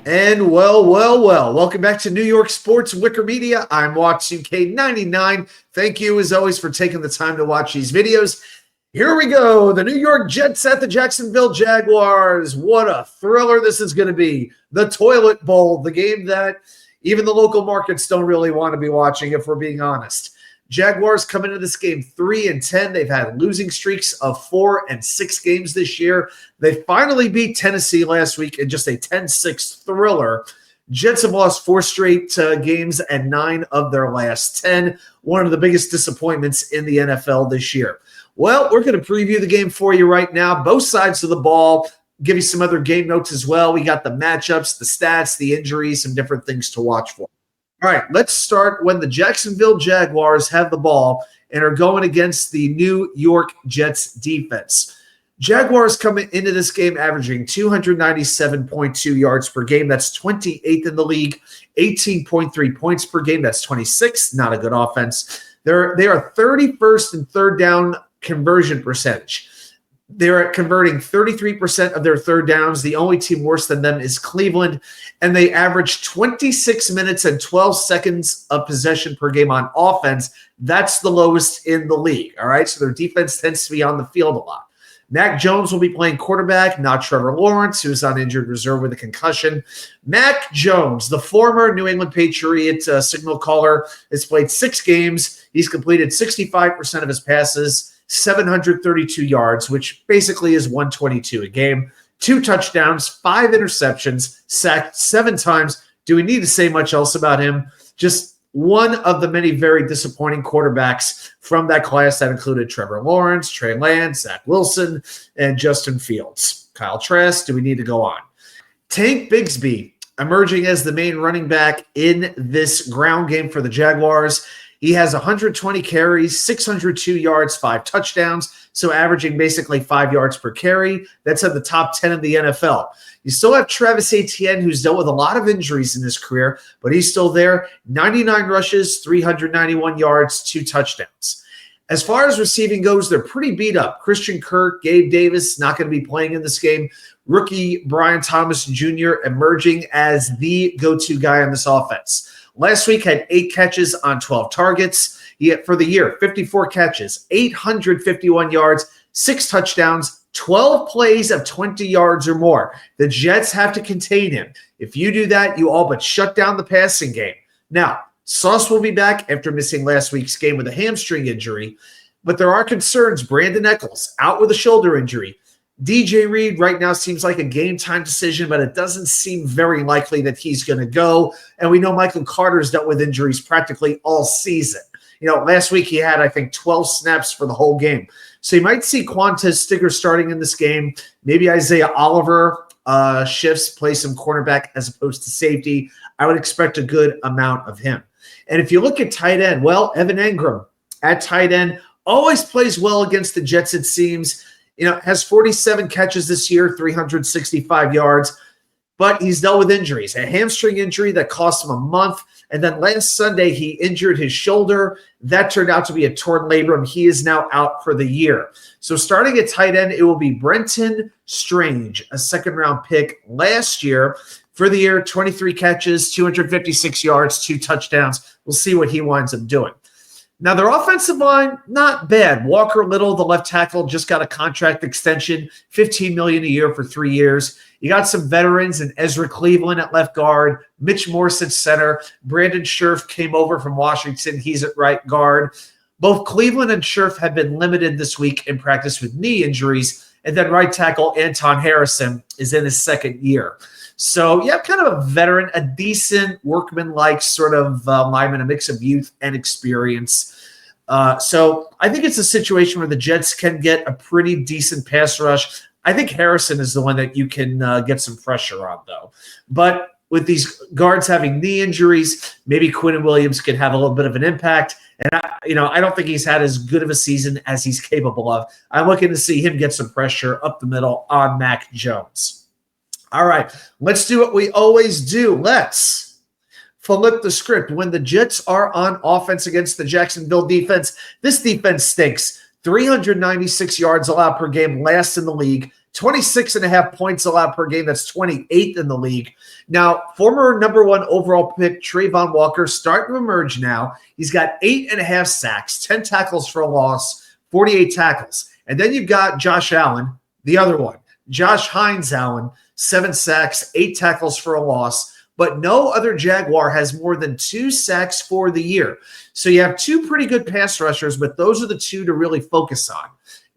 And well. Welcome back to New York Sports WickerMedia. I'm watching K99. Thank you, as always, for taking the time to watch these videos. Here we go. The New York Jets at the Jacksonville Jaguars. What a thriller this is going to be. The Toilet Bowl, the game that even the local markets don't really want to be watching, if we're being honest. Jaguars come into this game 3-10. They've had losing streaks of 4 and 6 games this year. They finally beat Tennessee last week in just a 10-6 thriller. Jets have lost 4 straight games and 9 of their last 10. One of the biggest disappointments in the NFL this year. Well, we're going to preview the game for you right now. Both sides of the ball. Give you some other game notes as well. We got the matchups, the stats, the injuries, some different things to watch for. All right, let's start when the Jacksonville Jaguars have the ball and are going against the New York Jets defense. Jaguars coming into this game averaging 297.2 yards per game. That's 28th in the league. 18.3 points per game. That's 26th. Not a good offense. They are 31st in third down conversion percentage. They're converting 33% of their third downs. The only team worse than them is Cleveland, and they average 26 minutes and 12 seconds of possession per game on offense. That's the lowest in the league, all right? So their defense tends to be on the field a lot. Macjones will be playing quarterback, not Trevor Lawrence, who's on injured reserve with a concussion. Macjones, the former New England Patriot signal caller, has played 6 games. He's completed 65% of his passes, 732 yards, which basically is 122 a game, 2 touchdowns, 5 interceptions, sacked 7 times. Do we need to say much else about him? Just one of the many very disappointing quarterbacks from that class that included Trevor Lawrence, Trey Lance, Zach Wilson, and Justin Fields. Kyle Trask, do we need to go on? Tankbigsby emerging as the main running back in this ground game for the Jaguars. He has 120 carries, 602 yards, 5 touchdowns, so averaging basically 5 yards per carry. That's at the top 10 in the NFL. You still have Travis Etienne, who's dealt with a lot of injuries in his career, but he's still there. 99 rushes, 391 yards, 2 touchdowns. As far as receiving goes, they're pretty beat up. Christian Kirk, Gabe Davis, not going to be playing in this game. Rookie brianthomas Jr. emerging as the go-to guy on this offense. Last week had 8 catches on 12 targets. For the year, 54 catches, 851 yards, 6 touchdowns, 12 plays of 20 yards or more. The Jets have to contain him. If you do that, you all but shut down the passing game. Now, Sauce will be back after missing last week's game with a hamstring injury, but there are concerns. Brandon Eccles out with a shoulder injury. DJ Reed right now seems like a game-time decision, but it doesn't seem very likely that he's going to go. And we know Michael Carter's dealt with injuries practically all season. You know, last week he had, I think, 12 snaps for the whole game. So you might see Quantez Stigger starting in this game. Maybe Isaiah Oliver shifts, plays some cornerback as opposed to safety. I would expect a good amount of him. And if you look at tight end, well, Evan Engram at tight end always plays well against the Jets, it seems. You know, has 47 catches this year, 365 yards, but he's dealt with injuries. A hamstring injury that cost him a month, and then last Sunday he injured his shoulder. That turned out to be a torn labrum. He is now out for the year. So starting at tight end, it will be Brenton Strange, a second-round pick last year. For the year, 23 catches, 256 yards, 2 touchdowns. We'll see what he winds up doing. Now, their offensive line, not bad. Walker Little, the left tackle, just got a contract extension, $15 million a year for 3 years. You got some veterans in Ezra Cleveland at left guard, Mitch Morse at center. Brandon Scherf came over from Washington. He's at right guard. Both Cleveland and Scherf have been limited this week in practice with knee injuries. And then right tackle Anton Harrison is in his 2nd year. So, yeah, kind of a veteran, a decent workman-like sort of lineman, a mix of youth and experience. So I think it's a situation where the Jets can get a pretty decent pass rush. I think Harrison is the one that you can get some pressure on, though. But with these guards having knee injuries, maybe Quinnenwilliams could have a little bit of an impact. And, I don't think he's had as good of a season as he's capable of. I'm looking to see him get some pressure up the middle on Mac Jones. All right, let's do what we always do. Let's flip the script. When the Jets are on offense against the Jacksonville defense, this defense stinks. 396 yards allowed per game, last in the league. 26.5 points allowed per game. That's 28th in the league. Now, former number 1 overall pick Travon Walker starting to emerge now. He's got 8.5 sacks, 10 tackles for a loss, 48 tackles. And then you've got Josh Allen, the other one. Joshuahinesallen, 7 sacks, 8 tackles for a loss. But no other Jaguar has more than 2 sacks for the year. So you have 2 pretty good pass rushers, but those are the 2 to really focus on.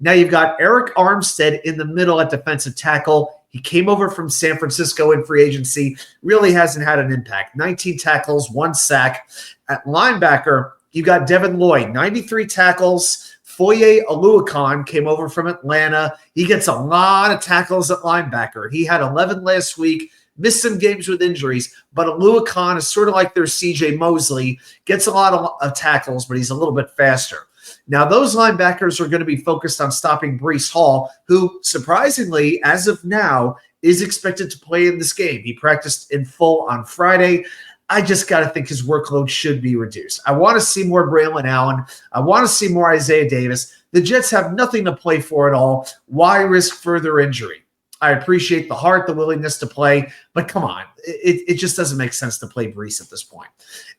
Now you've got Eric Armstead in the middle at defensive tackle. He came over from San Francisco in free agency, really hasn't had an impact. 19 tackles, 1 sack. At linebacker, you got Devinlloyd, 93 tackles. Foye Oluokun came over from Atlanta. He gets a lot of tackles at linebacker. He had 11 last week, missed some games with injuries, but Oluokun is sort of like their CJ Mosley, gets a lot of tackles, but he's a little bit faster. Now, those linebackers are going to be focused on stopping Breecehall, who, surprisingly, as of now, is expected to play in this game. He practiced in full on Friday. I just got to think his workload should be reduced. I want to see more Braylon Allen. I want to see more Isaiah Davis. The Jets have nothing to play for at all. Why risk further injury? I appreciate the heart, the willingness to play, but come on. It just doesn't make sense to play Breece at this point.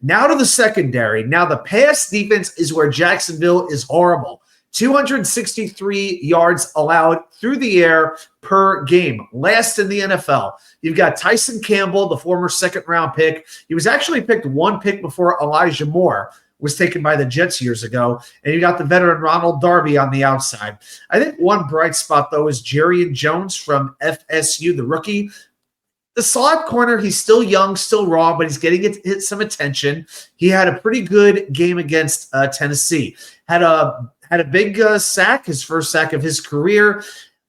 Now to the secondary. Now the pass defense is where Jacksonville is horrible. 263 yards allowed through the air per game. Last in the NFL. You've got Tyson Campbell, the former second-round pick. He was actually picked 1 pick before Elijah Moore was taken by the Jets years ago. And you got the veteran Ronald Darby on the outside. I think one bright spot, though, is Jarrian Jones from FSU, the rookie. The slot corner, he's still young, still raw, but he's getting some attention. He had a pretty good game against Tennessee. Had a big sack, his first sack of his career.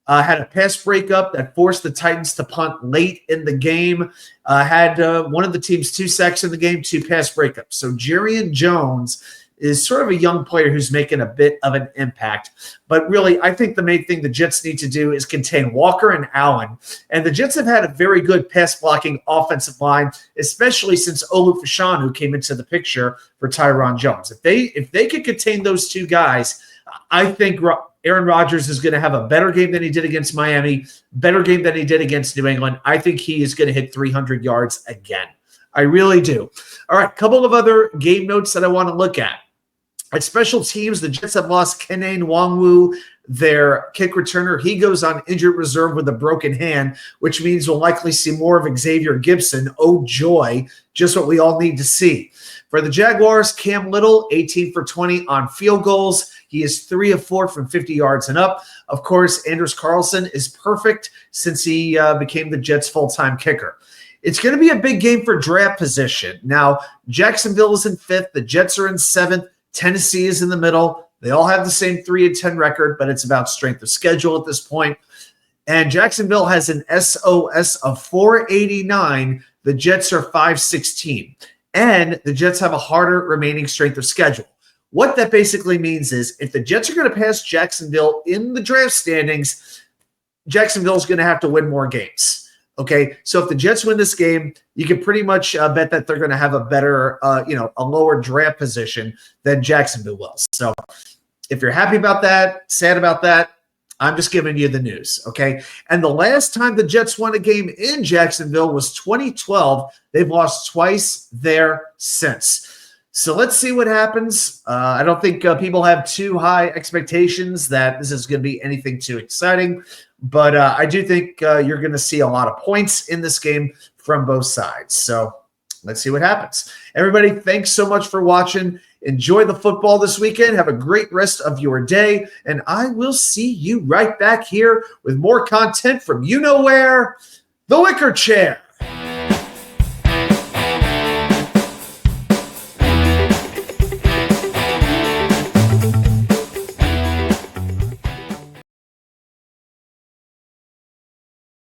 Had a pass breakup that forced the Titans to punt late in the game. Had one of the team's 2 sacks in the game, 2 pass breakups. So Jarrian Jones is sort of a young player who's making a bit of an impact. But really, I think the main thing the Jets need to do is contain Walker and Allen. And the Jets have had a very good pass-blocking offensive line, especially since Olu Fashanu came into the picture for Tyron Jones. If they could contain those 2 guys, I think Aaron Rodgers is going to have a better game than he did against Miami, better game than he did against New England. I think he is going to hit 300 yards again. I really do. All right, a couple of other game notes that I want to look at. At special teams, the Jets have lost Kene Nwangwu, their kick returner. He goes on injured reserve with a broken hand, which means we'll likely see more of Xavier Gibson. Oh, joy. Just what we all need to see. For the Jaguars, Cam Little, 18 for 20 on field goals. He is 3 of 4 from 50 yards and up. Of course, Anders Carlson is perfect since he became the Jets' full-time kicker. It's going to be a big game for draft position. Now, Jacksonville is in 5th. The Jets are in 7th. Tennessee is in the middle. They all have the same 3-10 record, but it's about strength of schedule at this point. And Jacksonville has an SOS of 489. The Jets are 516. And the Jets have a harder remaining strength of schedule. What that basically means is if the Jets are going to pass Jacksonville in the draft standings, Jacksonville is going to have to win more games. Okay, so if the Jets win this game, you can pretty much bet that they're going to have a better, a lower draft position than Jacksonville will. So if you're happy about that, sad about that, I'm just giving you the news, okay? And the last time the Jets won a game in Jacksonville was 2012. They've lost twice there since. So let's see what happens. I don't think people have too high expectations that this is going to be anything too exciting. But I do think you're going to see a lot of points in this game from both sides. So let's see what happens. Everybody, thanks so much for watching. Enjoy the football this weekend. Have a great rest of your day. And I will see you right back here with more content from you know where, the Wicker Chair.